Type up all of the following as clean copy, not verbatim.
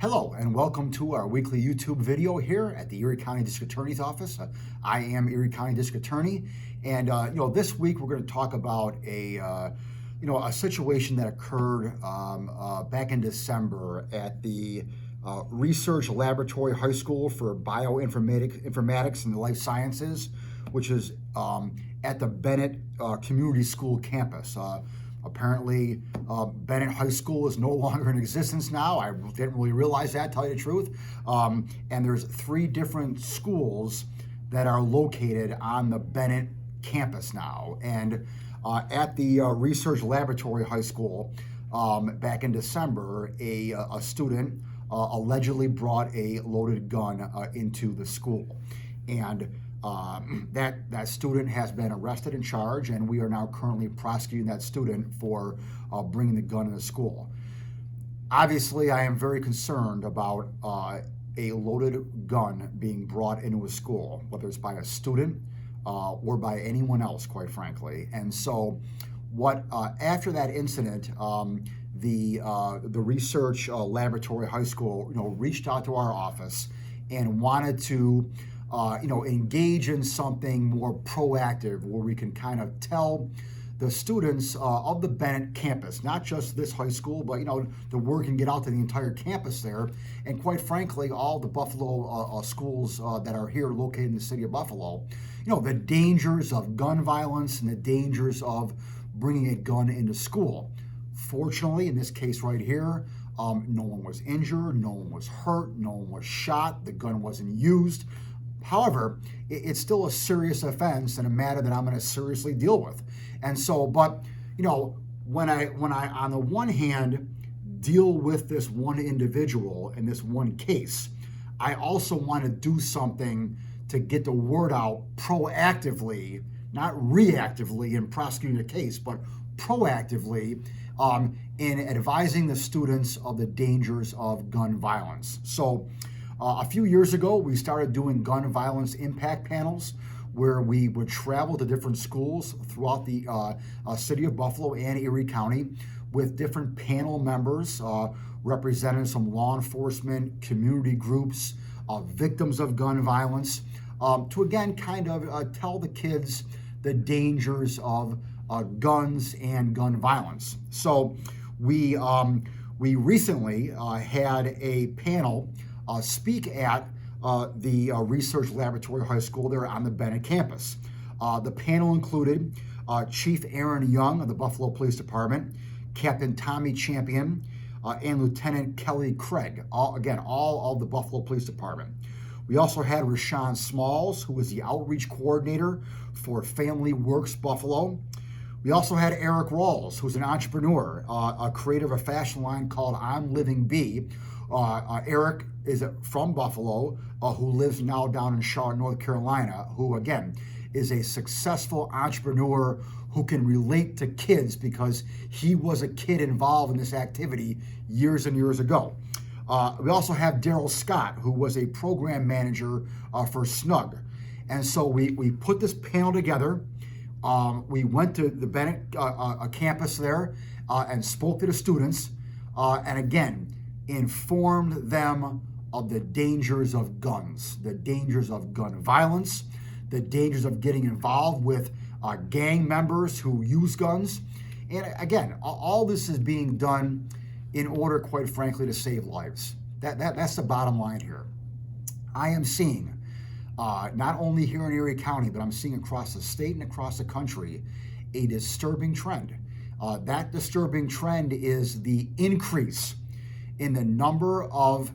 Hello and welcome to our weekly YouTube video here at the Erie County District Attorney's Office. I am Erie County District Attorney, and this week we're going to talk about a situation that occurred back in December at the Research Laboratory High School for Bioinformatics and Life Sciences, which is at the Bennett Community School Campus. Apparently, Bennett High School is no longer in existence now. I didn't really realize that, tell you the truth. And there's 3 different schools that are located on the Bennett campus now. And at the Research Laboratory High School, back in December, a student allegedly brought a loaded gun into the school. And that student has been arrested and charged, and we are now currently prosecuting that student for bringing the gun in the school. Obviously, I am very concerned about a loaded gun being brought into a school, whether it's by a student or by anyone else, quite frankly. And so, after that incident, the Research Laboratory High School, reached out to our office and wanted to engage in something more proactive where we can kind of tell the students of the Bennett campus, not just this high school, but the word can get out to the entire campus there, and quite frankly, all the Buffalo schools that are here located in the city of Buffalo, the dangers of gun violence and the dangers of bringing a gun into school. Fortunately, in this case right here, no one was injured, no one was hurt, no one was shot, the gun wasn't used. However, it's still a serious offense and a matter that I'm going to seriously deal with. And so, but when I on the one hand deal with this one individual in this one case, I also want to do something to get the word out proactively, not reactively in prosecuting the case, but proactively in advising the students of the dangers of gun violence. So a few years ago, we started doing gun violence impact panels where we would travel to different schools throughout the city of Buffalo and Erie County with different panel members representing some law enforcement, community groups, victims of gun violence, to again kind of tell the kids the dangers of guns and gun violence. So we recently had a panel speak at the Research Laboratory High School there on the Bennett campus. The panel included Chief Aaron Young of the Buffalo Police Department, Captain Tommy Champion, and Lieutenant Kelly Craig, all of the Buffalo Police Department. We also had Rashawn Smalls, who was the outreach coordinator for Family Works Buffalo. We also had Eric Rawls, who's an entrepreneur, a creator of a fashion line called I'm Living Bee. Eric is from Buffalo, who lives now down in Charlotte, North Carolina, who again is a successful entrepreneur who can relate to kids because he was a kid involved in this activity years and years ago. We also have Daryl Scott, who was a program manager for Snug. And so we put this panel together. We went to the Bennett campus there and spoke to the students, and again, informed them of the dangers of guns, the dangers of gun violence, the dangers of getting involved with gang members who use guns. And again, all this is being done in order, quite frankly, to save lives. That's the bottom line here. I am seeing, not only here in Erie County, but I'm seeing across the state and across the country, a disturbing trend. That disturbing trend is the increase in the number of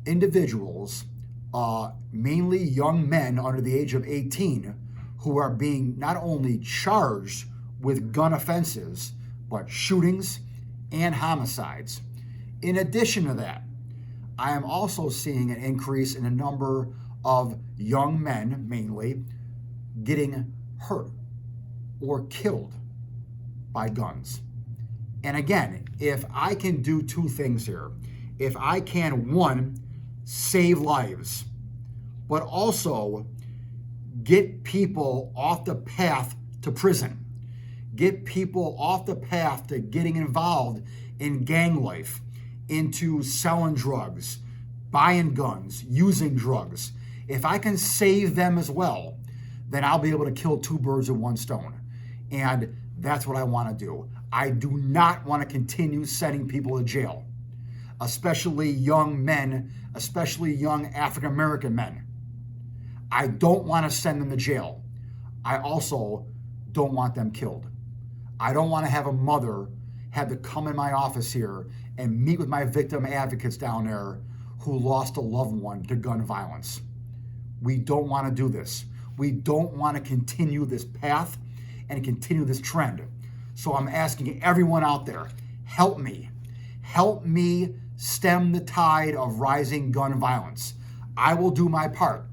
individuals, mainly young men under the age of 18, who are being not only charged with gun offenses, but shootings and homicides. In addition to that, I am also seeing an increase in the number of young men, mainly, getting hurt or killed by guns. And again, if I can do 2 things here, if I can, 1, save lives, but also get people off the path to prison, get people off the path to getting involved in gang life, into selling drugs, buying guns, using drugs, if I can save them as well, then I'll be able to kill two birds with one stone. And that's what I want to do. I do not want to continue sending people to jail, especially young men, especially young African American men. I don't want to send them to jail. I also don't want them killed. I don't want to have a mother have to come in my office here and meet with my victim advocates down there who lost a loved one to gun violence. We don't want to do this. We don't want to continue this path and continue this trend. So I'm asking everyone out there, help me. Help me stem the tide of rising gun violence. I will do my part.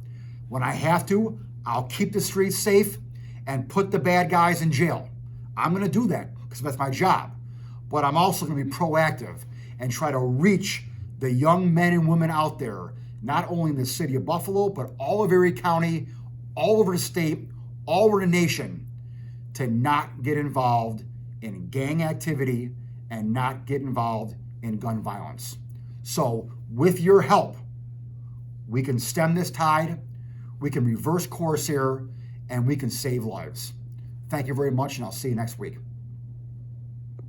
When I have to, I'll keep the streets safe and put the bad guys in jail. I'm going to do that because that's my job. But I'm also going to be proactive and try to reach the young men and women out there, not only in the city of Buffalo, but all of Erie County, all over the state, all over the nation, to not get involved in gang activity and not get involved in gun violence. So with your help, we can stem this tide, we can reverse course here, and we can save lives. Thank you very much, and I'll see you next week.